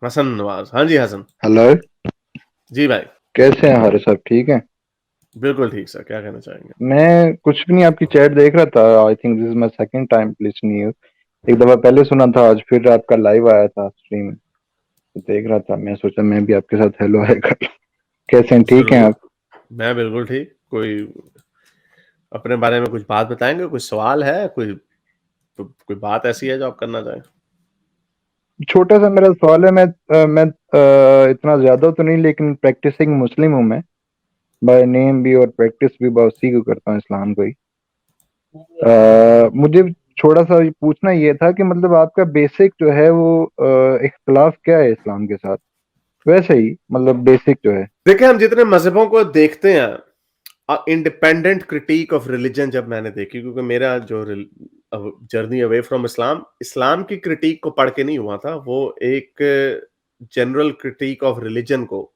हसन नवाज, हाँ जी हसन। हेलो। जी भाई। कैसे हैं हरे साहब, ठीक हैं? बिल्कुल ठीक सर, क्या कहना चाहेंगे? मैं कुछ भी नहीं, आपकी चैट देख रहा था। I think this is my second time listening you. एक दफा पहले सुना था, आज फिर आपका लाइव आया था स्ट्रीम, तो देख रहा था। मैं सोचा मैं भी आपके साथ हेलो हाय कर। कैसे हैं, ठीक हैं जरूर। आप? मैं बिल्कुल ठीक। कोई अपने बारे में कुछ बात बताएंगे? कुछ सवाल है? कोई बात ऐसी है जो आप करना चाहें? छोटा सा मेरा सवाल है। मैं इतना ज्यादा तो नहीं, लेकिन प्रैक्टिसिंग मुस्लिम हूँ मैं, बाय नेम भी और प्रैक्टिस भी बहुत उसी को करता हूँ, इस्लाम को ही। मुझे थोड़ा सा पूछना ये था कि मतलब आपका बेसिक जो है वो इख्तिलाफ क्या है इस्लाम के साथ, वैसे ही मतलब बेसिक जो है। देखिए, हम जितने मजहबों को देखते हैं, इंडिपेंडेंट क्रिटिक ऑफ रिलीजन जब मैंने देखी, क्योंकि मेरा जो जर्नी अवे फ्रॉम इस्लाम, इस्लाम की क्रिटिक को पढ़ के नहीं हुआ था, वो एक जनरल क्रिटिक ऑफ रिलीजन को,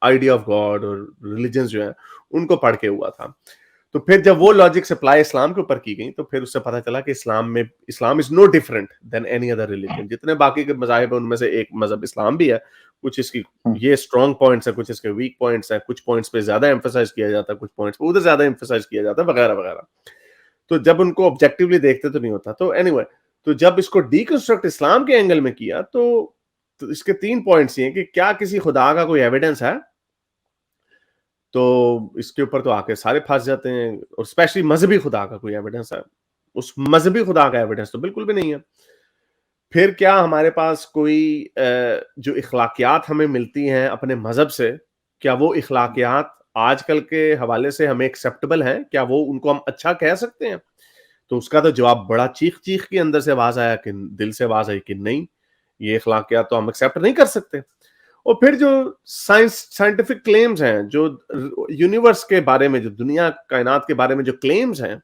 आइडिया ऑफ गॉड और रिलीजन जो है उनको पढ़ के हुआ था। तो फिर जब वो लॉजिक सप्लाई इस्लाम के ऊपर की गई, तो फिर उससे पता चला कि Islam is no different than any other religion. जितने बाकी के मजाहिब है उनमें से एक मजहब इस्लाम भी है। कुछ इसकी हम्म, ये स्ट्रॉन्ग पॉइंट्स है, कुछ इसके वीक पॉइंट्स है, कुछ पॉइंट्स पे ज्यादा एम्फेसाइज किया जाता है, कुछ पॉइंट्स पे उधर ज्यादा एम्फेसाइज किया जाता है, वगैरह वगैरह। तो जब उनको ऑब्जेक्टिवली देखते तो नहीं होता। तो एनीवे, तो जब इसको डीकंस्ट्रक्ट इस्लाम के एंगल में किया, तो इसके 3 पॉइंट्स ये हैं कि क्या किसी खुदा का कोई एविडेंस है? तो इसके ऊपर तो आके सारे फंस जाते हैं, और स्पेशली मजहबी खुदा का कोई एविडेंस है? उस मजहबी खुदा का एविडेंस तो बिल्कुल भी नहीं है। फिर क्या हमारे पास कोई जो इखलाकियात हमें मिलती हैं अपने मजहब से, क्या वो इखलाकियात आजकल के हवाले से हमें एक्सेप्टेबल हैं? क्या वो उनको हम अच्छा कह सकते हैं? तो उसका तो जवाब बड़ा चीख चीख के अंदर से आवाज आया, कि दिल से आवाज आई कि नहीं, ये इखलाकियात तो हम एक्सेप्ट नहीं कर सकते। और फिर जो साइंटिफिक क्लेम्स हैं, जो यूनिवर्स के बारे में, जो दुनिया कायनात के बारे में जो क्लेम्स हैं,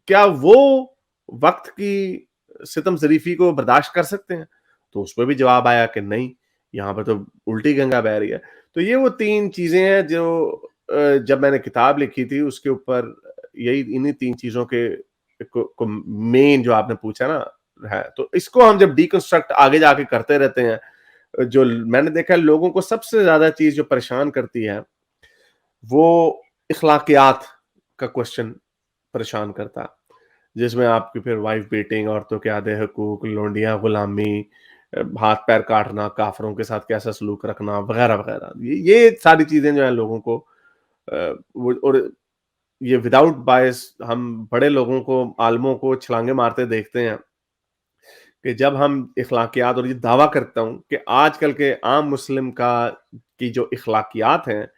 क्या वो वक्त की सितम जरीफी को बर्दाश्त कर सकते हैं? तो उस पर भी जवाब आया कि नहीं, यहाँ पर तो उल्टी गंगा बह रही है। तो ये वो 3 चीजें हैं जो जब मैंने किताब लिखी थी उसके ऊपर, यही इन्हीं 3 चीजों को मेन जो आपने पूछा ना है। तो इसको हम जब डिकंस्ट्रक्ट आगे जाके करते रहते हैं, जो मैंने देखा है लोगों को सबसे ज्यादा चीज जो परेशान करती है, वो इखलाकियात का क्वेश्चन परेशान करता है, जिसमें आपकी फिर वाइफ बीटिंग, औरतों के आधे हकूक, लोंडियां गुलामी, हाथ पैर काटना, काफरों के साथ कैसा सलूक रखना, वगैरह वगैरह। ये सारी चीजें जो है लोगों को और ये विदाउट बायस हम बड़े लोगों को, आलमों को छलांगे मारते देखते हैं कि जब हम इखलाकियात, और ये दावा करता हूं कि आजकल के आम मुस्लिम का की जो इखलाकियात हैं,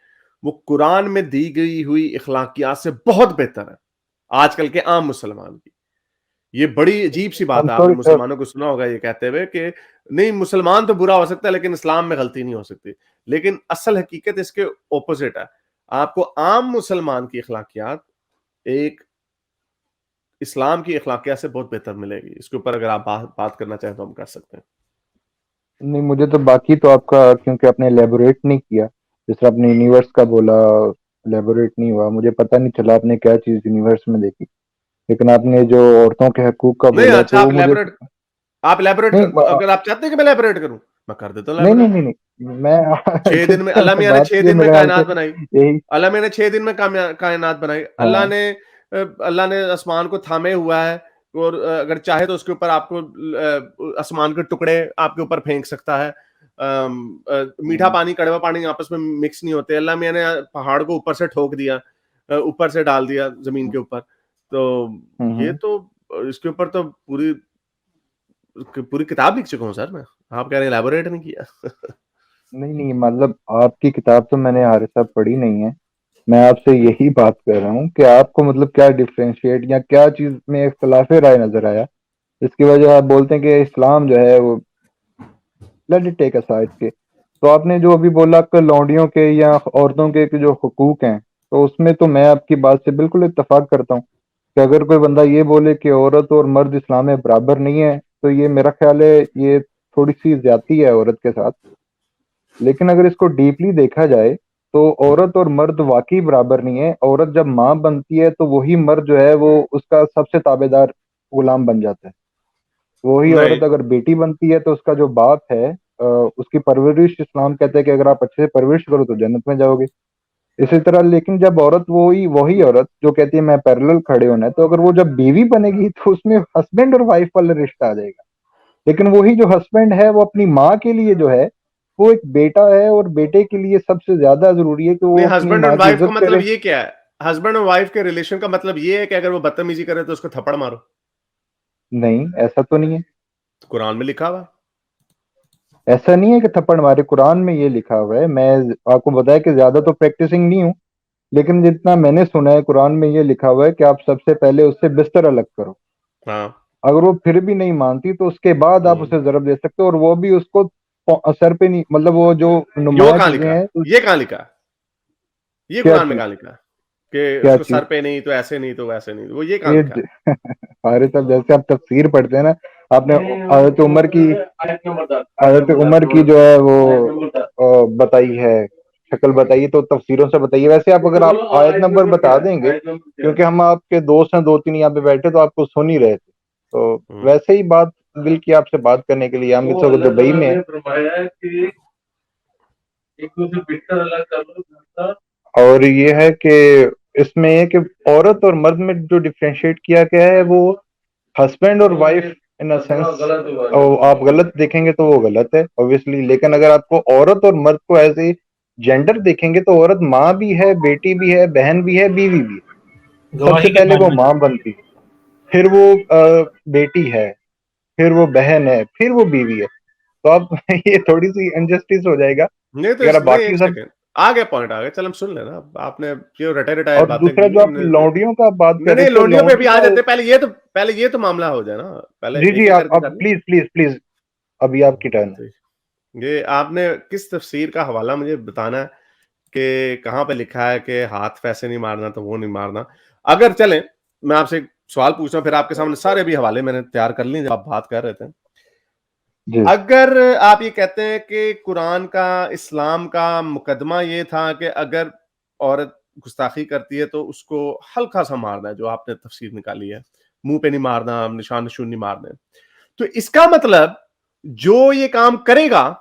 वो कुरान में दी गई हुई इखलाकियात से बहुत बेहतर है आजकल के आम मुसलमान की। ये बड़ी अजीब सी आई एम बात है, आपने सॉरी सर। मुसलमानों को सुना होगा ये कहते हुए कि नहीं, मुसलमान तो बुरा हो सकता है लेकिन इस्लाम में गलती नहीं हो सकती। लेकिन असल हकीकत इसके ओपोजिट है। आपको आम मुसलमान की अखलाकियात एक इस्लाम की अखलाकियात से बहुत बेहतर मिलेगी। इसके ऊपर अगर आप बात करना चाहें तो हम कर सकते हैं। नहीं, मुझे तो बाकी तो आपका, क्योंकि आपने एलेबोरेट नहीं किया, जैसे आपने यूनिवर्स का बोला, एलेबोरेट नहीं हुआ, मुझे पता नहीं चला आपने क्या चीज यूनिवर्स में देखी। लेकिन आपने जो औरतों के हकूक का नहीं, बोला अच्छा, तो वो मुझे आप इलेबोरेट नहीं कर, अगर आप चाहते हैं कि मैं इलेबोरेट करूं, मैं कर देता हूं नहीं नहीं इलेबोरेट। नहीं, नहीं मैं 6 दिन में जितना अल्लाह मियां ने बात 6 की है दिन में मेरे ख्याल से कायनात बनाई। यही। अल्लाह मियां ने 6 दिन में कायनात बनाई। हाँ। अल्लाह ने आसमान को थामे हुआ है, और अगर चाहे तो उसके ऊपर आपको आसमान के टुकड़े आपके ऊपर फेंक सकता है। मीठा हम्म, पानी कड़वा पानी आपस में मिक्स नहीं होते। अल्लाह मियां ने पहाड़ को ऊपर से ठोक दिया, ऊपर से डाल दिया जमीन के ऊपर। तो ये हम्म। तो इसके ऊपर तो पूरी पूरी किताब लिख चुका हूँ सर मैं। आप कह रहे हैं इलेबोरेट नहीं किया? नहीं नहीं, मतलब आपकी किताब तो मैंने हारिस साहब पढ़ी नहीं है। मैं आपसे यही बात कर रहा हूँ कि आपको मतलब क्या डिफरेंशिएट या क्या चीज में इख्तिलाफ राय नजर आया, इसकी वजह आप बोलते हैं कि इस्लाम जो है वो, लेट इट टेक असाइड के। तो आपने जो अभी बोला कि लौंडियों के या औरतों के जो हुकूक हैं, तो उसमें तो मैं आपकी बात से बिल्कुल इत्तेफाक करता हूँ कि अगर कोई बंदा ये बोले कि औरत और मर्द इस्लाम में बराबर नहीं है, तो ये मेरा ख्याल है ये थोड़ी सी ज्यादती है औरत के साथ। लेकिन अगर इसको डीपली देखा जाए तो औरत और मर्द वाकई बराबर नहीं है। औरत जब माँ बनती है तो वही मर्द जो है वो उसका सबसे ताबेदार गुलाम बन जाता है। वही नहीं, औरत अगर बेटी बनती है तो उसका जो बाप है उसकी परवरिश इस्लाम कहता है कि अगर आप अच्छे से परवरिश करो तो जन्नत में जाओगे। इसी तरह लेकिन जब औरत वही वही औरत जो कहती है मैं पैरेलल खड़े होना है, तो अगर वो जब बीवी बनेगी तो उसमें हस्बैंड और वाइफ वाला रिश्ता आ जाएगा। लेकिन वही जो हस्बैंड है वो अपनी माँ के लिए जो है वो एक बेटा है, और बेटे के लिए सबसे ज्यादा जरूरी है कि नहीं, वो अपनी हस्बैंड माँ एंड की वाइफ का इज्जत मतलब करे। ये क्या है? हस्बैंड और वाइफ के रिलेशन का मतलब ये है कि अगर वो बदतमीजी करे तो उसको थप्पड़ मारो? नहीं, ऐसा तो नहीं है। कुरान में लिखा हुआ है। ऐसा नहीं है कि थप्पड़ मारे, कुरान में ये लिखा हुआ है। मैं आपको बताया कि ज्यादा तो प्रैक्टिसिंग नहीं हूँ, लेकिन जितना मैंने सुना है कुरान में ये लिखा हुआ है कि आप सबसे पहले उससे बिस्तर अलग करो। हाँ। अगर वो फिर भी नहीं मानती तो उसके बाद आप हम्म। उसे जरब दे सकते हो, और वो भी उसको सर पे नहीं, मतलब वो जो यो नुमाया कहाँ चीजें लिखा? हैं ये कहाँ लिखा? ये क्या कुरान में चीज? कहाँ लिखा कि क्या उसको चीज? सर पे नहीं तो ऐसे नहीं तो वैसे नहीं, वो ये कहाँ ये लिखा? फारिस साहब, जैसे आप तफसीर पढ़ते हैं ना, आपने हजरत उमर की, हजरत उमर की जो है वो बताई है, शक्ल बताइए, तो तफसीरों से बताइए। वैसे आप अगर आप आयत नंबर बता देंगे, क्योंकि हम आपके दोस्त हैं दो तीन यहाँ पे बैठे, तो आपको सुन ही रहे थे, तो हम्म। वैसे ही बात दिल की आपसे बात करने के लिए हम इस वक्त दुबई में हैं। और ये है कि इसमें है कि औरत और मर्द में जो डिफ्रेंशिएट किया गया है वो हस्बैंड और वाइफ इन अ सेंस, और आप गलत देखेंगे तो वो गलत है ऑब्वियसली, लेकिन अगर आपको औरत और मर्द को एज ए जेंडर देखेंगे तो औरत माँ भी है, बेटी भी है, बहन भी है, बीवी भी है। सबसे गवाही के पहले वो मामले माँ बनती है, फिर वो बेटी है, फिर वो बहन है, फिर वो बीवी है। तो आप ये थोड़ी सी इनजस्टिस हो जाएगा नहीं तो अगर आप नहीं, बाकी एक सब। सेकंड, आ गया पॉइंट, आ गया, चल हम सुन लेना। आपने क्यों रटे रटाए और बातें दूसरा की जो हैं, आप लौंडियों का बात नहीं कर रहे नहीं, थे, लौंडियों पे भी लौंडी आ का। जाते, पहले ये तो मामला हो जाए ना, पहले जी एक जी, एक आप करके कर ले। प्लीज प्लीज प्लीज, अभी आपकी टर्न है। तो ये आपने किस तफसीर का हवाला मुझे बताना है कि कहाँ पे लिखा है कि हाथ वैसे नहीं मारना तो वो नहीं मारना। अगर चले, मैं आपसे एक सवाल पूछ रहा हूँ, फिर आपके सामने सारे भी हवाले मैंने तैयार कर लिए जब आप बात कर रहे थे। जी अगर आप ये कहते हैं कि कुरान का, इस्लाम का मुकदमा ये था कि अगर औरत गुस्ताखी करती है तो उसको हल्का सा मारना है, जो आपने तफसीर निकाली है, मुंह पे नहीं मारना, निशान निशून नहीं मारने, तो इसका मतलब जो ये काम करेगा,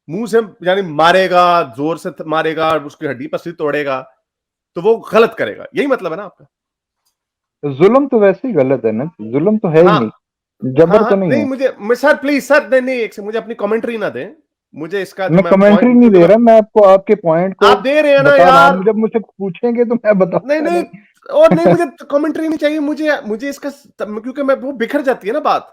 मुंह से यानी मारेगा, जोर से मारेगा, उसकी हड्डी पसली तोड़ेगा, तो वो गलत करेगा, यही मतलब है ना आपका? जुल्म तो वैसे ही गलत है ना, जुल्म तो है ही हाँ नहीं, हाँ जबर तो हाँ, नहीं नहीं है। मुझे सर प्लीज सर, नहीं नहीं, एक से मुझे अपनी कमेंट्री ना दें, मुझे इसका जो मैं मैं कमेंट्री पॉइंट, नहीं क्योंकि दे मैं, रहा, मैं आपको आपके पॉइंट को आप दे रहे हैं ना बता रहा यार। हूँ। जब मुझसे पूछेंगे तो मैं नहीं बताऊंगा नहीं, और नहीं, मुझे कमेंट्री नहीं चाहिए, मुझे इसका, क्योंकि मैं, वो बिखर जाती है ना बात,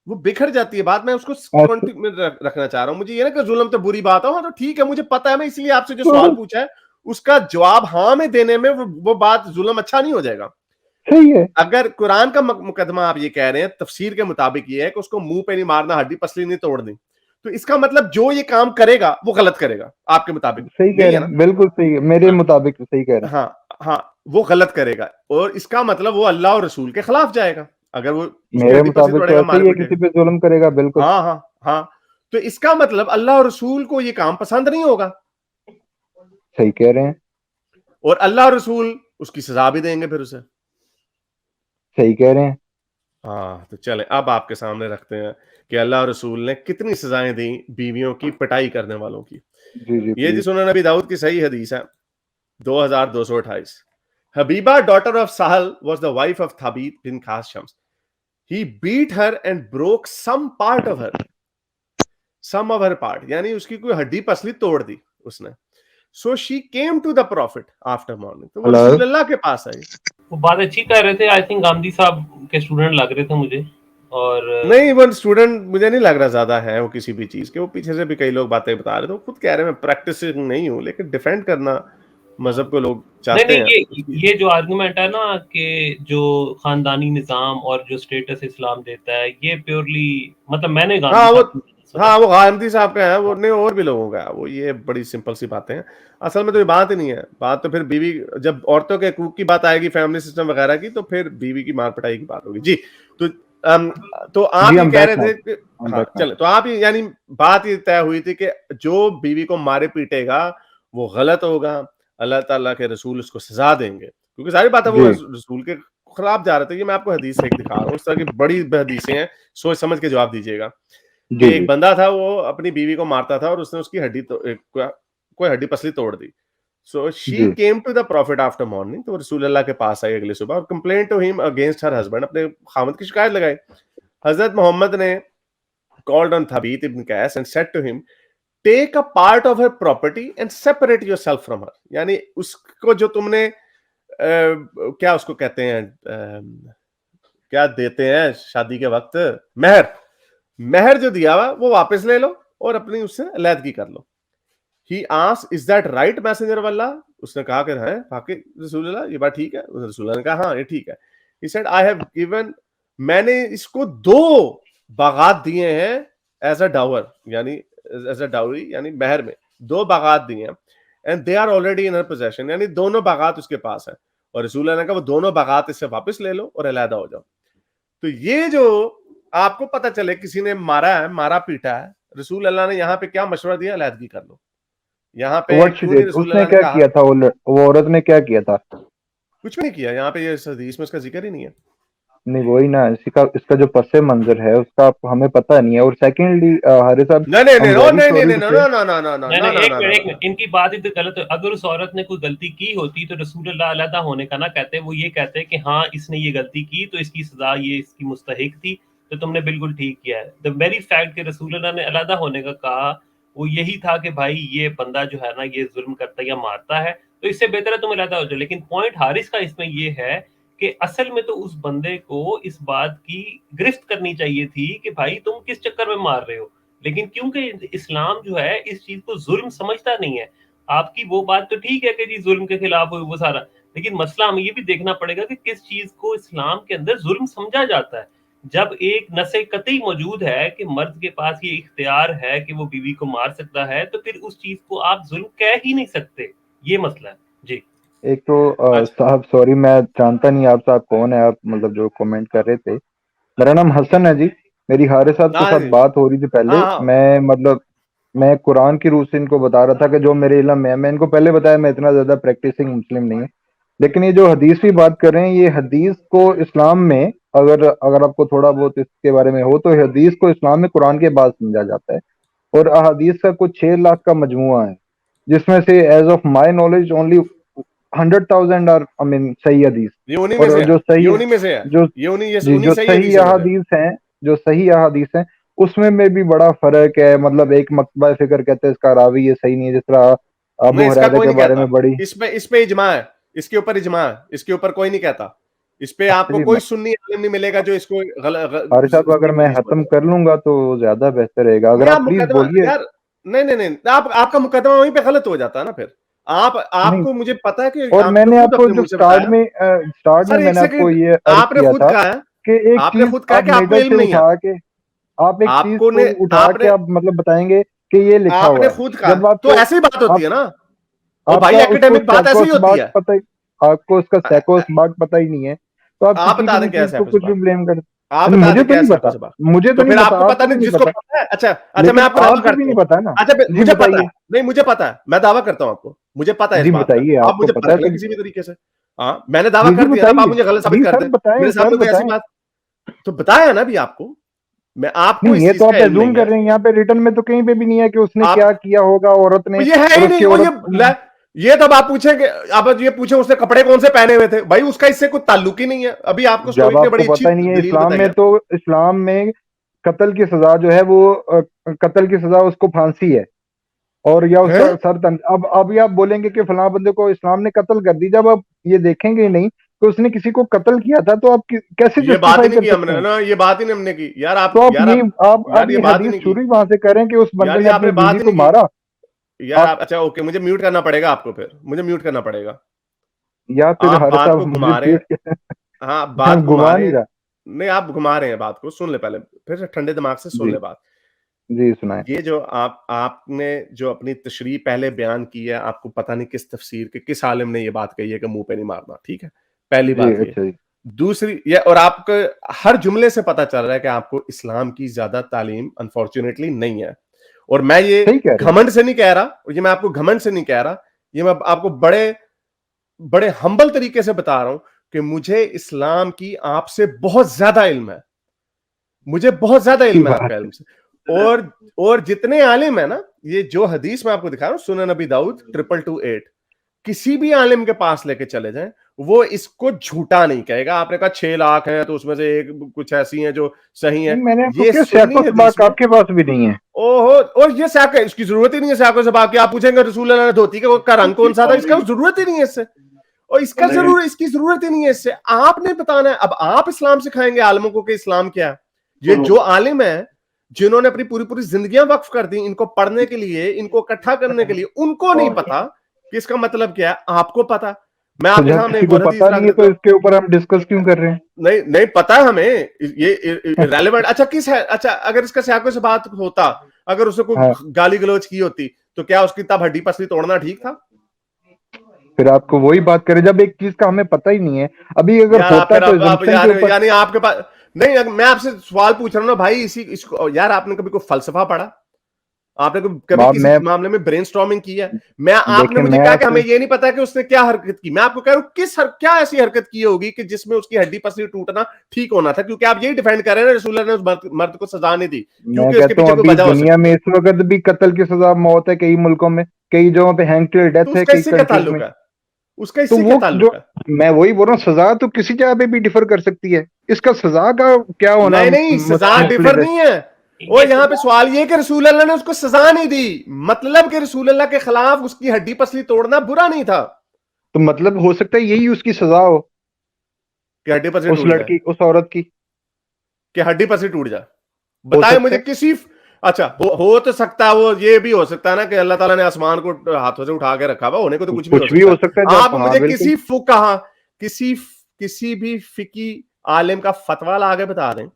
वो बिखर जाती है बात, मैं उसको ऐसा कंटिन्यू में रखना चाह रहा हूं। मुझे ये ना कि जुल्म तो बुरी बात है, हाँ तो ठीक है, मुझे पता है, मैं इसलिए आपसे जो सवाल तो पूछा है उसका जवाब हाँ में देने में वो बात जुल्म अच्छा नहीं हो जाएगा। सही है। अगर कुरान का मुकदमा आप ये कह रहे हैं, तफसीर के मुताबिक ये है कि उसको मुंह पे नहीं मारना, हड्डी पसली नहीं तोड़नी, तो इसका मतलब जो ये काम करेगा वो गलत करेगा आपके मुताबिक, सही कह यही है रहे ना? हैं, बिल्कुल सही है, मेरे मुताबिक तो सही कह रहे हाँ हाँ, वो गलत करेगा, और इसका मतलब वो अल्लाह और रसूल के खिलाफ जाएगा अगर वो हैं। उसकी मेरे हड्डी पसली मुताबिक तो तोड़ेगा, ऐसा मारे ही है, पीटेगा। किसी पे जुल्म करेगा, बिल्कुल हाँ हाँ हाँ, तो इसका मतलब अल्लाह और रसूल को ये काम पसंद नहीं होगा, सही कह रहे हैं। और अल्लाह और रसूल उसकी सजा भी देंगे फिर उसे। सही कह रहे हैं। हाँ तो चले, अब आपके सामने रखते हैं कि अल्लाह और रसूल ने कितनी सजाएं दी बीवियों की पिटाई करने वालों की। जी जी ये जी प्लीज। सुनन नबी दाऊद की सही हदीस है, 2228। Habiba daughter of Sahl was the wife of Thabit bin Qais Shammas. He beat her and broke some of her part, यानी उसकी कोई हड्डी पसली तोड़ दी उसने। So she came to the prophet after morning, तो वो हेलो। रसूल अल्लाह के पास आई। वो बात अच्छी कर रहे थे, आई थिंक गांधी साहब के स्टूडेंट लग रहे थे मुझे। और नहीं, वो स्टूडेंट मुझे नहीं लग रहा ज्यादा है वो किसी भी चीज के, वो पीछे से भी कई लोग बातें बता रहे थे, वो खुद कह रहे हैं मैं प्रैक्टिस नहीं हूं, लेकिन डिफेंड करना मजहब को लोग नहीं चाहते नहीं, हैं उसकी। ये जो आर्गुमेंट है ना कि जो खानदानी निज़ाम और जो स्टेटस इस्लाम देता है, ये प्योरली, मतलब मैंने गांधी हाँ वो, साहब को सुना है। हाँ वो गांधी साहब का है, वो नहीं और भी लोगों का है वो, ये बड़ी सिंपल सी बातें हैं। असल में तो ये बात ही नहीं है, बात तो फिर बीवी, जब औरतों के हकूक की बात आएगी, फैमिली सिस्टम वगैरह की, तो फिर बीवी की मार पिटाई की बात होगी जी। तो अम, तो जी आप ये हम कह बैक रहे नाउ, थे कि, हम हाँ बैक नाउ। चले, तो आप ये यानी बात ये तय हुई थी कि जो बीवी को मारे पीटेगा वो गलत होगा, अल्लाह ताला के रसूल उसको सजा देंगे, क्योंकि सारी बात है वो जी रसूल के खिलाफ जा रहे थे। ये मैं आपको हदीस से एक दिखा रहा हूँ, इस तरह की बड़ी हदीसें हैं, सोच समझ के जवाब दीजिएगा। कि जी एक जी बंदा था, वो अपनी बीवी को मारता था और उसने उसकी कोई हड्डी पसली तोड़ दी। सो शी जी came to the prophet after morning, तो रसूल अल्लाह के पास आई अगली सुबह और complain to him against her husband, अपने खामद की शिकायत लगाई। हजरत मोहम्मद ने called on Thabit ibn Qais and said to him, take a part of her property and separate yourself from her. यानी उसको जो तुमने क्या उसको कहते हैं, क्या देते हैं शादी के वक्त, मेहर, मेहर जो दिया हुआ वो वापस ले लो और अपनी उससे अलहदगी कर लो। He asked, is that right messenger of Allah? उसने कहा कि है वाकई रसूल अल्लाह, ये बात ठीक है? रसूल अल्लाह ने कहा हाँ ये ठीक है। He said, I have given, मैंने इसको 2 बागात दिए हैं एज अ डावर, यानी एज अ डाउरी, यानी मेहर में 2 बागात दिए हैं, and they are already in her possession, यानी दोनों बागात उसके पास है। और रसूल अल्लाह ने कहा वो दोनों बागात इससे वापस ले लो और अलहदा हो जाओ। तो ये जो आपको पता चले किसी ने मारा है, मारा पीटा है, रसूल अल्लाह ने यहाँ पे क्या मशवरा दिया? अलहदगी कर लो। यहाँ पे व्हाट शी क्यों नहीं डिड, रसूल उसने अल्लाह ने क्या कहा? किया था, वो औरत ने क्या किया था? कुछ भी नहीं किया। यहाँ पे ये इस हदीस में इसका जिक्र ही नहीं है। नहीं वही ना, इसका जो पस मंजर है उसका हमें पता नहीं है। और सेकेंडली हारिस साहब, नहीं नहीं आई नहीं एम ओ वेरी नहीं नहीं सॉरी नहीं टू नो से। No no no no no नहीं नो नहीं, नो एक नो मिनट एक नो। मिनट, इनकी बात ही तो गलत है। अगर उस औरत ने कोई गलती की होती तो रसूल अल्लाह अलहदा होने का ना कहते, वो ये कहते कि हाँ इसने ये गलती की तो इसकी सजा ये इसकी मुस्तहिक थी, तो तुमने बिल्कुल ठीक किया है। द वेरी फैक्ट कि रसूल अल्लाह ने अलहदा होने का कहा, वो यही था कि भाई ये बंदा जो है ना ये जुल्म करता है या मारता है, तो इससे बेहतर है तुम अलहदा हो जाओ। लेकिन पॉइंट हारिस का इसमें ये है कि असल में तो उस बंदे को इस बात की गिरफ्त करनी चाहिए थी कि भाई तुम किस चक्कर में मार रहे हो। लेकिन क्योंकि इस्लाम जो है इस चीज को जुल्म समझता नहीं है। आपकी वो बात तो ठीक है कि जी जुल्म के खिलाफ हो वो सारा, लेकिन मसला हमें ये भी देखना पड़ेगा कि किस चीज को इस्लाम के अंदर जुल्म समझा जाता है। जब एक नसे कतई मौजूद है कि मर्द के पास ये इख्तियार है कि वो बीवी को मार सकता है, तो फिर उस चीज को आप जुल्म कह ही नहीं सकते। ये मसला है जी। एक तो अच्छा साहब सॉरी, मैं जानता नहीं आप साहब कौन है, आप मतलब जो कमेंट कर रहे थे। मेरा नाम हसन है जी। मेरी हारिस साहब के हाँ साथ जी, बात हो रही थी पहले। हाँ हाँ मैं मतलब मैं कुरान की रूह से इनको बता रहा था कि जो मेरे इल्म में है। मैं इनको पहले बताया मैं इतना ज्यादा प्रैक्टिसिंग मुस्लिम नहीं है, लेकिन ये जो हदीस की बात कर रहे हैं, ये हदीस को इस्लाम में, अगर अगर आपको थोड़ा बहुत इसके बारे में हो, तो ये हदीस को इस्लाम में कुरान के बाद समझा जाता है। और अहादीस का कुछ 6 लाख का मजमुआ है, जिसमें से as of my knowledge only 100,000 are I mean सही हदीस। ये उन्हीं में और से है, जो ये सही, उन्हीं में से है, जो ये जी, उन्हीं जो सही सही हदीसों में से है। अहादीस हैं, जो सही अहादीस हैं, उसमें में भी बड़ा फर्क है। मतलब एक मकतबा फिक्र कहते हैं इसका रावी ये सही नहीं है, जिस तरह नहीं अबू इसका हुरैरा कोई के नहीं बारे कहता, में बड़ी। इस पे इजमा है, इसके ऊपर इजमा है, इसके ऊपर कोई नहीं कहता। इस पे अच्छा आपको जी, कोई सुन्नी आलिम नहीं मिलेगा जो इसको हारिस साहब अगर सही मैं हदीस खत्म बोलेगा। कर लूंगा तो ज्यादा बेहतर रहेगा, नहीं अगर आप आप प्लीज मुकदमा बोलिए। यार, नहीं नहीं नहीं, आप आपका मुकदमा वहीं पे गलत हो जाता है ना फिर। आप नहीं, आपको मुझे पता है कि और आपने मैंने खुद आपको अपने जो मुंह से बताया। स्टार्ट में सर एक मैंने आपको सेकंड, ये अर्ज आपने किया खुद था कहा है, कि एक आपने चीज खुद कहा आप कि आपको मिडल से इल्म नहीं है। उठा के, आप एक चीज आपको को ने उठा के आपने आप मतलब बताएंगे कि ये लिखा हुआ आपने है। खुद कहा, जब तो आपको ऐसी बात होती आप है ना। ओ भाई आपका उसको एकेडमिक बात ऐसी सैकोस ही होती बाग है। पता ही, आपको उसका सैकोस बाग पता ही नहीं है, तो आप आप किसी बता भी दें भी क्या है चीज को सैफे कुछ भी सबाब, ब्लेम कर। आप अरे बता मुझे दें तो क्या है नहीं सैफे पता, सबाब। मुझे तो तो नहीं फिर पता, आपको पता आपको भी नहीं, नहीं जिसको पता, पता है, अच्छा अच्छा, मैं लेकिन आपको दावा आपको भी करता नहीं हूँ। पता है ना। अच्छा जी मुझे पता है, बताइए। नहीं मुझे पता है, मैं दावा करता हूँ आपको, मुझे पता है इस जी बात का। बताइए, आप आपको मुझे पता है परख लें तो। किसी भी तरीके से। हाँ मैंने दावा जी जी कर दिया ना, अब आप बताइए। मुझे गलत साबित जी कर सर दें, बताएं, मेरे सर सामने कोई ऐसी बताएं। बात तो बताया ना भी आपको, मैं आपको नहीं इस ये चीज तो का आप इल्म एज्यूम नहीं कर है। रहे हैं, यहाँ पे रिटर्न में तो कहीं पे भी नहीं है कि उसने आप क्या किया होगा औरत वो ने, ये है और ही नहीं, उसकी वो औरत। ये तब आप पूछेंगे, आप ये पूछे उसने कपड़े कौन से पहने हुए थे, भाई उसका इससे कोई ताल्लुक ही नहीं है। अभी आपको जब स्टोइक ने आपको बड़ी अच्छी पता ही नहीं है, दलील इस्लाम बताई में है। तो, इस्लाम में कत्ल की सजा जो है वो कत्ल की सजा उसको फांसी है, और या हैं? उसका सर तन। अब अभी आप बोलेंगे कि फलां बंदे को इस्लाम ने कत्ल कर दी, जब आप ये देखेंगे ही नहीं कि उसने किसी को कत्ल किया था, तो आप कैसे ये बात ही जस्टिफाई नहीं कर की सकते हमने हैं? ना, ये बात ही नहीं हमने की यार। तो आप यार ये आप यार ये ये बात ही हदीस नहीं की शुरू ही वहां से करें कि उस यार, बंदे ये ने अपनी आपने बात बीवी ही को नहीं की मारा। यार। आप, अच्छा ओके, मुझे म्यूट करना पड़ेगा आपको, फिर मुझे म्यूट करना पड़ेगा। या फिर आप हर बात साहब को मुझे घुमा रहे हैं, पीट के हाँ बात घुमा घुमा रहे नहीं हैं। रहा। नहीं आप घुमा रहे हैं बात को, सुन ले पहले, फिर से ठंडे दिमाग से सुन जी ले बात। जी सुनाए। ये जो आपने जो अपनी तशरीह पहले बयान की है, आपको पता नहीं किस तफसीर के किस आलिम ने ये बात कही है कि मुंह पे नहीं मारना, ठीक है, पहली जी बात ये। अच्छा जी। दूसरी ये, और आपको हर जुमले से पता चल रहा है कि आपको इस्लाम की ज्यादा तालीम अनफॉर्चुनेटली नहीं है। और मैं ये सही कह रहे हैं। घमंड से नहीं कह रहा, और ये मैं आपको घमंड से नहीं कह रहा, ये मैं आपको बड़े बड़े हम्बल तरीके से बता रहा हूं कि मुझे इस्लाम की आपसे बहुत ज्यादा इल्म है, मुझे बहुत ज्यादा अच्छी इल्म है बात आपका है। इल्म से। और जितने आलिम है ना, ये जो हदीस मैं आपको दिखा रहा हूं, सुनन नबी दाऊद 2228, किसी भी आलिम के पास लेके चले जाएं, वो इसको झूठा नहीं कहेगा। आपने कहा 6 लाख हैं तो उसमें से एक कुछ ऐसी हैं जो सही है, मैंने आपको ये क्या सुन्नी सैकड़ों हदीस में, आपके पास भी नहीं है। ओहो, और ये साक है, इसकी जरूरत ही नहीं है साकों से बात की। आप पूछेंगे रसूल अल्लाह ने धोती का रंग कौन सा था, इसका जरूरत ही नहीं है इससे, और इसकी जरूरत ही नहीं है इससे। आपने बताना है, अब आप इस्लाम सिखाएंगे आलमों को कि इस्लाम क्या है। ये जो आलिम है जिन्होंने अपनी पूरी पूरी जिंदगियां वक्फ कर दी इनको पढ़ने के लिए, इनको इकट्ठा करने के लिए, उनको नहीं पता कि इसका मतलब क्या है। आपको पता। मैं तो आपके जब सामने किसी एक को और हदीस पता रख नहीं है देता तो हूं। इसके ऊपर हम डिस्कस क्यों कर रहे हैं? नहीं नहीं पता है हमें, ये रेलेवेंट। अच्छा किस है, अच्छा अगर इसका सियाकों से बात होता, अगर उसने कोई हाँ, गाली गलौज की होती, तो क्या उसकी तब हड्डी पसली तोड़ना ठीक था? फिर आपको वही बात करें जब एक चीज का हमें पता ही नहीं है। अभी अगर यार आप होता फिर तो आप assumption यार के ऊपर। यानी आपके पास नहीं, मैं आपसे सवाल पूछ रहा हूँ ना भाई, इसको यार, आपने कभी कोई फलसफा पढ़ा? आपने कभी किसी मैं मामले में ब्रेनस्टॉर्मिंग की है? आपने देखिए मुझे मैं कहा कि हमें आपसे ये नहीं पता कि उसने क्या हरकत की। मैं आपको कह रहा हूँ क्या ऐसी हरकत की होगी कि जिसमें उसकी हड्डी पसली टूटना ठीक होना था, क्योंकि आप यही डिफेंड कर रहे हैं ना, रसूल ने उस मर्द को सजा नहीं दी मैं क्योंकि उसके कहता हूँ पीछे कोई अभी वजह हो दुनिया सकती में है। इस वक्त भी कत्ल की सजा मौत है कई मुल्कों में, कई जगहों पे हैंग टिल तो डेथ है उसका कई इससे क्या कंट्रीज में। ताल्लुक है? उसका तो इससे क्या वो जो ताल्लुक है? मैं वही बोल रहा हूँ, सजा तो किसी जगह पे भी डिफर कर सकती है। इसका सजा का क्या होना नहीं नहीं, सजा डिफर मुख्तलिफ है। नहीं है। ये और यहाँ पे सजा सवाल ये कि रसूल अल्लाह ने उसको सजा नहीं दी, मतलब कि रसूल अल्लाह के खिलाफ उसकी हड्डी पसली तोड़ना बुरा नहीं था तो मतलब हो सकता है यही उसकी सजा हो, कि हड्डी पसली उस टूट जाए, लड़की उस औरत की। कि हड्डी पसली टूट जाए। हो बताए सकता मुझे है। किसी अच्छा हो तो सकता है, वो ये भी हो सकता है ना कि अल्लाह ताला ने आसमान को हाथों से उठा के रखा हुआ, होने को तो कुछ भी हो कुछ भी सकता हो है। सकता है जब, आप हाँ मुझे बिल्कुल। किसी फुकहा किसी किसी भी फिकी आलिम का फतवा ला के बता दें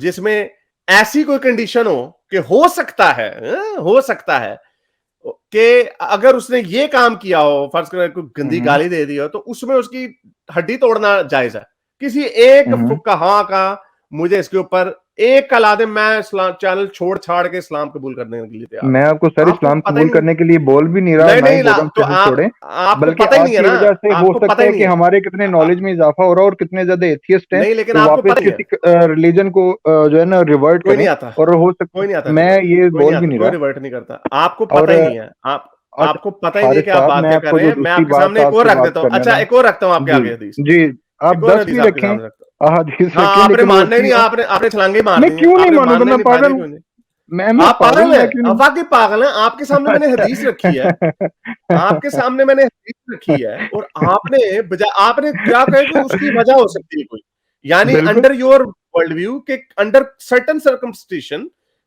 जिसमें ऐसी कोई कंडीशन हो कि हो सकता है, हो सकता है कि अगर उसने ये काम किया हो, फर्ज करें कोई गंदी हम्म, गाली दे दी हो, तो उसमें उसकी हड्डी तोड़ना जायज है। किसी एक हम्म। फुकहा का मुझे इसके ऊपर एक कला दे, मैं इस्लाम चैनल छोड़ छाड़ के इस्लाम कबूल करने के लिए तैयार मैं आपको हूं। सर आपको इस्लाम पता ही कबूल नहीं है। करने के लिए बोल भी नहीं रहा और नहीं ना ही नहीं बोल रहा हूँ तो चैनल छोड़ें, आपको बल्कि पता ही नहीं है आपकी ना, वजह से हो आपको सकता पता ही है नहीं कि है। हमारे कितने नॉलेज में इजाफा हो रहा है और कितने ज्यादा एथियस्ट हैं नहीं, लेकिन वो आपको वापस पता ही है। किसी रिलीजन को जो है ना रिवर्ट कोई नहीं करें। आता, और हो सकता, कोई नहीं आता मैं रिवर्ट, ये कोई नहीं बोल भी आता, नहीं कोई रहा। रिवर्ट नहीं करता। आपको और पता ही नहीं है। अच्छा आपको पता ही नहीं है हारिस कि आप साहब, बात मैं क्या कर आपको रहे जो हैं। मैं दूसरी आपके बात सामने एक और आपसे रख बात देता हूं। करने अच्छा ना, एक और रखता हूं आपके जी आगे हदीस, जी, आप एक और 10 हदीस भी आपके रखें, सामने रखता हूं। हदीस हाँ रखें, आपने लेकिन वो मानना ही नहीं, आपने छलांगे मार मैं दी हैं, क्यों नहीं आपने मानूंगा? मानना ही मैं नहीं, फायदा ही पागल, कोई नहीं। मैं आप पागल, पागल मैं हैं, क्यों आप वाकई पागल हैं। आपके सामने मैंने हदीस रखी है, आपके नहीं? सामने मैंने हदीस रखी है, और आपने बजाय आपने क्या कहा कि उसकी वजह हो सकती है कोई, यानी बिल्कुल। अंडर योर वर्ल्ड व्यू के अंडर सर्टन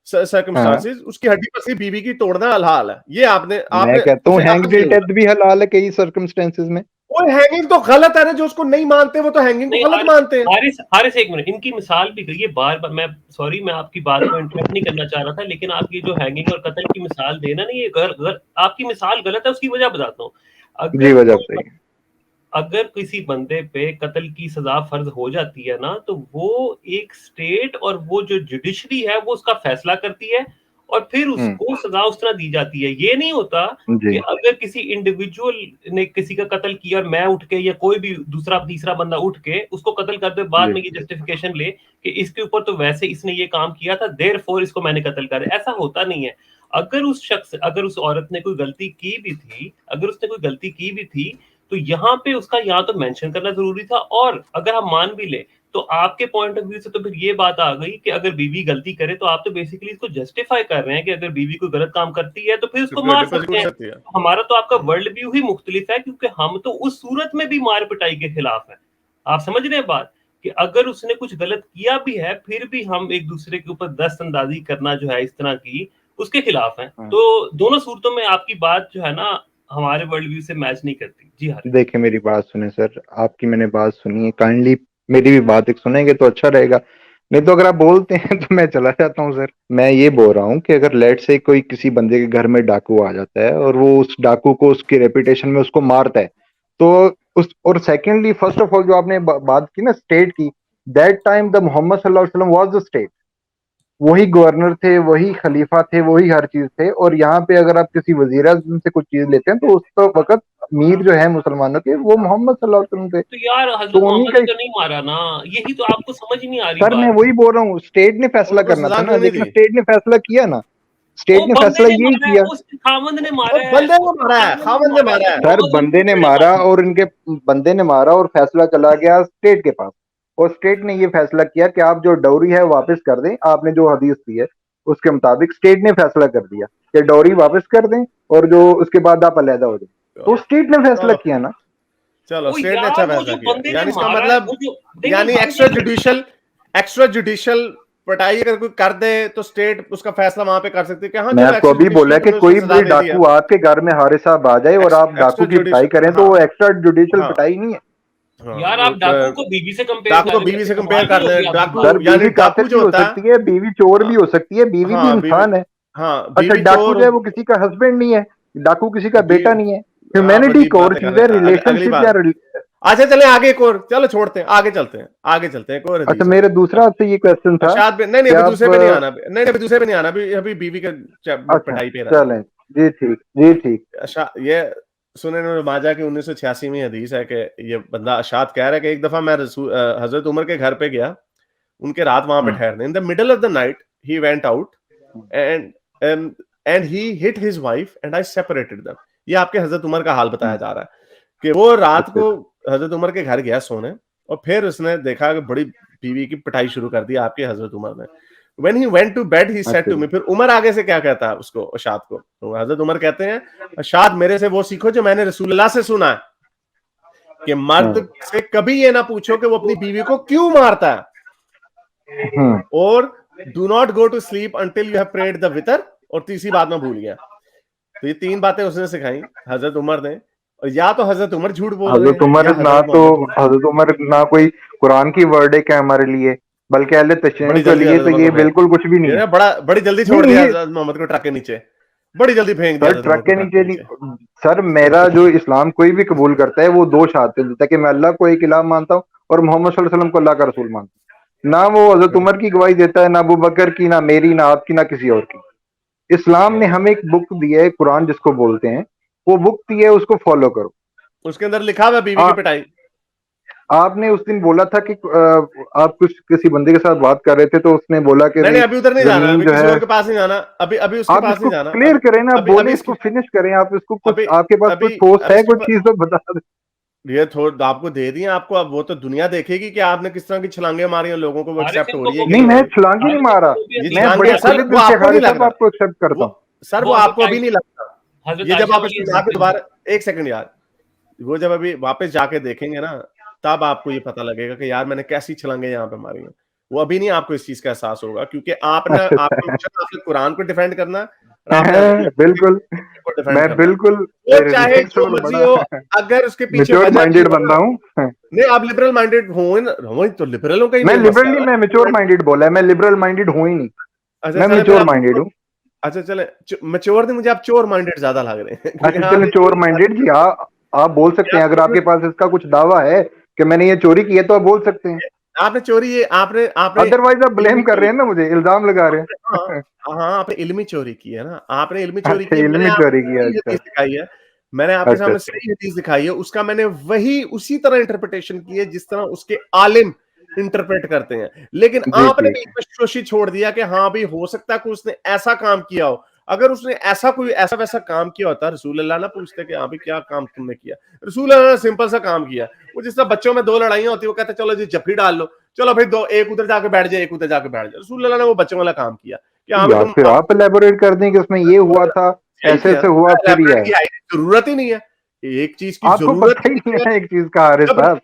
हाँ, सर्कमस्टांसेस उसकी हड्डी पसली बीवी की तोड़ना हलाल है। ये आपने मैं आपने कहता हूँ फिर हैंग आपने टिल ये बोला। डेथ भी हलाल है कई सर्कमस्टेंसेस में। और हैंगिंग तो गलत है ना, जो उसको नहीं मानते वो तो हैंगिंग को नहीं, गलत मानते हैं। हारिस हारिस एक मिनट, इनकी मिसाल भी गई है बार बार। मैं सॉरी, मैं आपकी बात को इंटरप्ट नहीं करना चाह रहा था, लेकिन आप ये जो हैंगिंग और कत्ल की मिसाल देना नहीं, ये आपकी मिसाल गलत है। उसकी वजह बताता हूँ। जी, अगर वजह कोई बताइए। अगर किसी बंदे पे कत्ल की सजा फर्ज हो जाती है ना, तो वो एक स्टेट और वो जो जुडिशरी है वो उसका फैसला करती है, और फिर उसको सजा उस तरह दी जाती है। ये नहीं होता कि जी, अगर किसी इंडिविजुअल ने किसी का कत्ल किया और मैं उठ के या कोई भी दूसरा तीसरा बंदा उठ के उसको कत्ल कर दे, बाद जी। में ये जस्टिफिकेशन ले कि इसके ऊपर तो वैसे इसने ये काम किया था, देयरफॉर इसको मैंने कत्ल कर दिया। ऐसा होता नहीं है। अगर उस औरत ने कोई गलती की भी थी, अगर उसने कोई गलती की भी थी, तो यहाँ पे उसका यहाँ तो मेंशन करना जरूरी था। और अगर हम मान भी ले, तो आपके पॉइंट ऑफ व्यू से तो फिर ये बात आ गई कि अगर बीवी गलती करे, तो आप तो बेसिकली इसको जस्टिफाई कर रहे हैं कि अगर बीवी कोई गलत काम करती है तो फिर उसको उसकी मार हड्डी पसली सकते टूट हैं। सकती है। हमारा तो आपका वर्ल्ड व्यू ही मुख्तलिफ है, क्योंकि हम तो उस सूरत में भी मार पिटाई के खिलाफ है। आप समझ रहे हैं बात, कि अगर उसने कुछ गलत किया भी है, फिर भी हम एक दूसरे के ऊपर दस्तंदाजी करना जो है इस तरह की, उसके खिलाफ है। हाँ। तो दोनों सूरतों में आपकी बात जो है ना हमारे वर्ल्ड व्यू से मैच नहीं करती। जी हारिस। देखिए मेरी बात सुने सर, आपकी मैंने बात सुनी है, काइंडली मेरी भी बात एक सुनेंगे तो अच्छा रहेगा। नहीं तो अगर आप बोलते हैं तो मैं चला जाता हूँ सर। मैं ये बोल रहा हूँ कि अगर लेट से कोई किसी बंदे के घर में डाकू आ जाता है और वो उस डाकू को उसकी रेपुटेशन में उसको मारता है, तो उस, और सेकेंडली फर्स्ट ऑफ ऑल जो आपने बात की ना स्टेट की, दैट टाइम द मोहम्मद सल्लल्लाहु अलैहि वसल्लम वाज द स्टेट। वही गवर्नर थे, वही खलीफा थे, वही हर चीज थे। और यहाँ पे अगर आप किसी वजीर आज़म से कुछ चीज लेते हैं तो उस वक्त मीर जो है मुसलमानों के वो मोहम्मद सल्लल्लाहु अलैहि वसल्लम थे। तो यार हजरत तो उन्हीं मोहम्मद का ने तो नहीं मारा ना, यही तो आपको समझ नहीं आ रही सर मैं बात। वही बोल रहा हूँ, स्टेट ने फैसला उनको करना सजा था ना, क्यों नहीं लेकिन दी? स्टेट ने फैसला किया ना, वो स्टेट ने बंदे फैसला ने यही मारा है, किया। उस खामंद ने वो मारा है, बंदे ने उसके मारा है, खामंद खामंद ने ने मारा मारा है, है। तो सर मोहम्मद ने बंदे ने थोड़ी ना मारा मारा। और इनके बंदे ने मारा और फैसला चला गया स्टेट के पास, और स्टेट ने ये फैसला किया कि आप जो डाउरी है वापस कर दें, आपने जो हदीस दी है उसके मुताबिक स्टेट ने फैसला कर दिया कि डाउरी वापस कर दें और जो उसके बाद आप अलहदा हो जाए। तो चलो स्टेट ने फैसला चलो किया ना। चलो, ओ स्टेट ने यार अच्छा वो फैसला जो किया, बंदे ने यानी इसका मारा है, मतलब, वो जो देखिए यानी बंदे ने, एक्स्ट्रा जुडिशियल पिटाई अगर कोई कर दे तो स्टेट उसका फैसला वहां पे कर सकती है कि हाँ मैं चलो आपको एक्स्ट्रा अभी बोला जुडिशियली कि तुम्हें उसको कोई सजा भी दे दिया। डाकू आपके घर में हारे साहब आ जाए और आप एक्स्ट्रा डाकू की पिटाई करें जुडिशियल, तो हाँ वो एक्स्ट्रा जुडिशियल हाँ पिटाई नहीं है। हाँ, यार वो आप डाकू को बीवी से कंपेयर डाकू कर को रहे बीवी थे, से कंपेयर कमाल कर नहीं ले, होगी आपकी डाकू सर बात। यानी बीवी डाकू कातिल भी जो हो होता है, सकती है, बीवी चोर भी हाँ हो सकती है, बीवी भी हाँ, बीवी, इंसान है। हाँ अच्छा बीवी डाकू चोर जो है वो किसी का हस्बैंड नहीं है, डाकू किसी का बी, बेटा नहीं है। आप ह्यूमैनिटी अजीब एक और बातें कर चीज रहे है, हैं। अगली रिलेशनशिप या बात, अच्छा चले आगे, एक और, चलो छोड़ते हैं, आगे चलते हैं, आगे चलते हैं, एक और अच्छा हदीस है। मेरा दूसरा आपसे ये क्वेश्चन था अशाद नहीं नहीं, कि अभी आप दूसरे पे नहीं आना, नहीं नहीं, अभी दूसरे पे नहीं आना, अभी अभी बीवी के अच्छा पिटाई पे रहना। चलें, जी ठीक, जी ठीक। ये सुनन माजा की 1986 में हदीस है कि ये बंदा अशाद कह रहा है कि एक दफा मैं हजरत उमर के घर पे गया, उनके रात वहां पे हम्म, ठहरने। In the middle of the night he went out and and he hit his wife and I separated them. ये आपके हजरत उमर का हाल बताया हम्म, जा रहा है कि वो रात अच्छा को हजरत उमर के घर गया सोने, और फिर उसने देखा कि बड़ी बीवी की पिटाई शुरू कर दी आपके हजरत उमर ने। When he went to bed, he said अच्छा to जी, me, फिर उमर आगे से क्या कहता है उसको, अशाद को, तो हजरत उमर कहते हैं, अशाद मेरे से वो सीखो जो मैंने रसूलुल्लाह से सुना है कि हाँ, मर्द से कभी ये ना पूछो कि वो अपनी बीवी को क्यों मारता है, हम्म, और do not go to sleep until you have prayed the witr, और तीसरी बात मैं भूल गया। तो ये तीन बातें उसने सिखाई हजरत उमर ने, और या तो हजरत उमर झूठ बोल रहे हजरत हैं उमर या ना हजरत तो मोहम्मद झूठ बोल रहे हजरत उमर ना कोई कुरान की वर्डिक है हमारे लिए, बल्कि अहले हैं। तशय्युं बड़ी के जल्दी लिए हजरत तो उमर ये को फेंक, बिल्कुल कुछ भी नहीं है। ये बड़ा बड़ी जल्दी छोड़ नहीं दिया ये हजरत मोहम्मद को ट्रक के नीचे, बड़ी जल्दी फेंक दिया सर हजरत उमर ट्रक को के ट्रक के नीचे नीचे। नहीं सर, मेरा जो इस्लाम कोई भी कबूल करता है वो दो शहादतें देता है कि मैं अल्लाह को एक इलाह मानता हूँ और मोहम्मद सल्लल्लाहु अलैहि वसल्लम को अल्लाह का रसूल मानता हूँ। ना वो हजरत उमर की गवाही देता है, ना अबू बकर की, ना मेरी, ना आपकी, ना किसी और की। इस्लाम ने हमें एक बुक दी है, कुरान जिसको बोलते हैं, वो बुक दी है, उसको फॉलो करो। उसके अंदर लिखा हुआ है बीवी की आ, पिटाई। आपने उस दिन बोला था कि आप कुछ किसी बंदे के साथ बात कर रहे थे तो उसने बोला कि नहीं भाई नहीं, अभी उधर नहीं जाना, जमीन अभी जो किसी है, और के पास नहीं जाना, अभी अभी उसके आप पास इसको नहीं जाना, क्लियर अभी करें ना, अभी बोले अभी इसको इसकी, फिनिश करें, आप इसको कुछ, अभी आपके पास अभी कोई ठोस अब है, इसके कोई चीज तो बता दें। ये थोड़ा आपको दे दिए आपको, अब वो तो दुनिया देखेगी कि आपने किस तरह की छलांगे मारी हैं, लोगों को वो हारिस एक्सेप्ट हो इनको रही है वो कि नहीं नहीं भी, हो मैं रही। छलांग ही नहीं हारिस मारा, इनको वो भी ये हदीस मैं में छलांगे बड़े हैं बताया सर, खुले था। वो दिल से आपको नहीं हारिस लग साहब रहा, आपको एक्सेप्ट करता वो हूँ। सर वो वो आपको आपको अभी नहीं लगता। हजरत ये जब आयशा आप वाली इसको हदीस जाके में दोबारा, एक सेकंड यार, वो जब अभी वापस जाके देखेंगे ना, तब आपको ये पता लगेगा कि यार मैंने कैसी छलांगे यहाँ पे मारी हैं। वो अभी नहीं आपको इस चीज का एहसास होगा, क्योंकि आपने अच्छा आपका अच्छा मिशन आपने कुरान को डिफेंड करना है, और आपने अपनी बिल्कुल, को डिफेंड मैं करना है। बिल्कुल वो चाहे जो रिस्पेक्टफुल, मर्जी बड़ा हो, अगर उसके पीछे मेच्योर वजह भी माइंडेड हो बंदा ना, हूँ। नहीं आप लिबरल माइंडेड हो ना, हो तो लिबरलों का ही मैं मेन लिबरल मसला नहीं, है मैं मेच्योर ना। माइंडेड बोला है, मैं लिबरल माइंडेड हूँ ही नहीं, अच्छा मैं चले फिर मेच्योर आप, माइंडेड हूँ। अच्छा चले, मैच्योर नहीं, मुझे आप चोर माइंडेड ज्यादा लग रहे हैं क्योंकि अच्छा हाँ चलो भी चोर चोरी माइंडेड जी, आप बोल सकते आप हैं, अगर आपके पास इसका कुछ दावा है कि मैंने ये चोरी की है तो आप बोल सकते हैं। आपने चोरी, ये आपने आपने अदरवाइज आप इल्मी ब्लेम कर रहे चोरी, हैं ना, मुझे इल्जाम लगा रहे हाँ हैं। हाँ, आपने इल्मी चोरी की है ना, आपने इल्मी चोरी अच्छा की है, मैंने इल्मी आपको चोरी किया, सही अच्छा हदीस दिखाई है, मैंने आपके अच्छा सामने अच्छा। सही हदीस दिखाई है, उसका मैंने वही उसी तरह इंटरप्रिटेशन की है जिस तरह उसके आलिम इंटरप्रेट करते हैं, लेकिन जी आपने ठीक बीच में शोशी छोड़ दिया कि हाँ भाई हो सकता है कि उसने ऐसा काम किया हो। अगर उसने ऐसा कोई ऐसा वैसा काम किया होता, रसूल अल्लाह ना पूछते कि हाँ भाई क्या काम तुमने किया। रसूल अल्लाह ने सिंपल सा काम किया, वो जिस तरह बच्चों में दो लड़ाइयां होती है, वो कहते चलो जी जफ्फी डाल लो, चलो भाई दो, एक उधर जाके बैठ जाए, एक उधर जाके बैठ जाए। रसूल अल्लाह ने वो बच्चों वाला काम किया कि हाँ है। भाई यार तुम फिर आप एलेबोरेट कर दें कि उसमें ये हुआ था, यही ऐसे किया, ऐसे हुआ, फिर ये elaborate है। की जरूरत ही नहीं है, एक चीज की आपको जरूरत पता ही ही नहीं नहीं है। है एक चीज का, हारिस जब साहब,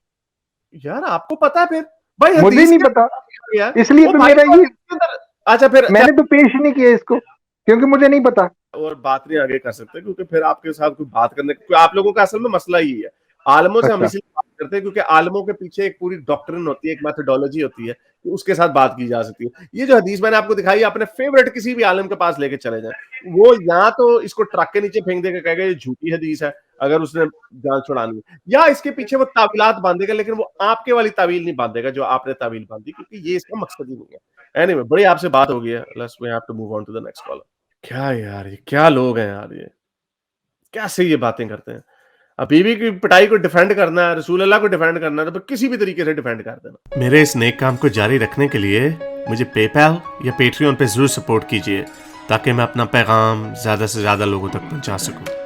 यार आपको पता है, फिर भाई मुझे हदीस नहीं के पता, अंदर गया इसलिए वो तो भाई मेरा तो ये, हदीस के अंदर, अच्छा फिर मैंने तो पेश ही नहीं किया इसको क्योंकि मुझे नहीं पता। और बात नहीं आगे कर सकते, क्योंकि फिर आपके साथ कोई बात करने, क्योंकि आप लोगों का असल में मसला यही है, आलमों से हम अच्छा इसीलिए बात करते हैं क्योंकि आलमों के पीछे एक पूरी डॉक्ट्रिन होती है, एक मेथोडोलॉजी होती है, तो उसके साथ बात की जा सकती है। ये जो हदीस मैंने आपको दिखाई, अपने फेवरेट किसी भी आलम के पास लेके चले जाएं, वो या तो इसको ट्रक के नीचे फेंक देगा, कहेगा ये झूठी हदीस है अगर उसने जान छुड़ानी है, या इसके पीछे वो तावीलात बांधेगा, लेकिन वो आपके वाली तावील नहीं बांधेगा जो आपने तावील बांधी, क्योंकि ये इसका मकसद ही नहीं है। एनीवे, बड़ी आपसे बात हो गई है, let's we have to move on to the next caller. क्या यार, ये क्या लोग हैं यार, ये कैसे ये बातें करते हैं। अब बीवी की पिटाई को डिफेंड करना है, रसूल अल्लाह को डिफेंड करना है, तो किसी भी तरीके से डिफेंड कर देना। मेरे इस नेक काम को जारी रखने के लिए मुझे पेपैल या पेट्रियन पे जरूर सपोर्ट कीजिए, ताकि मैं अपना पैगाम ज्यादा से ज्यादा लोगों तक पहुंचा सकूं।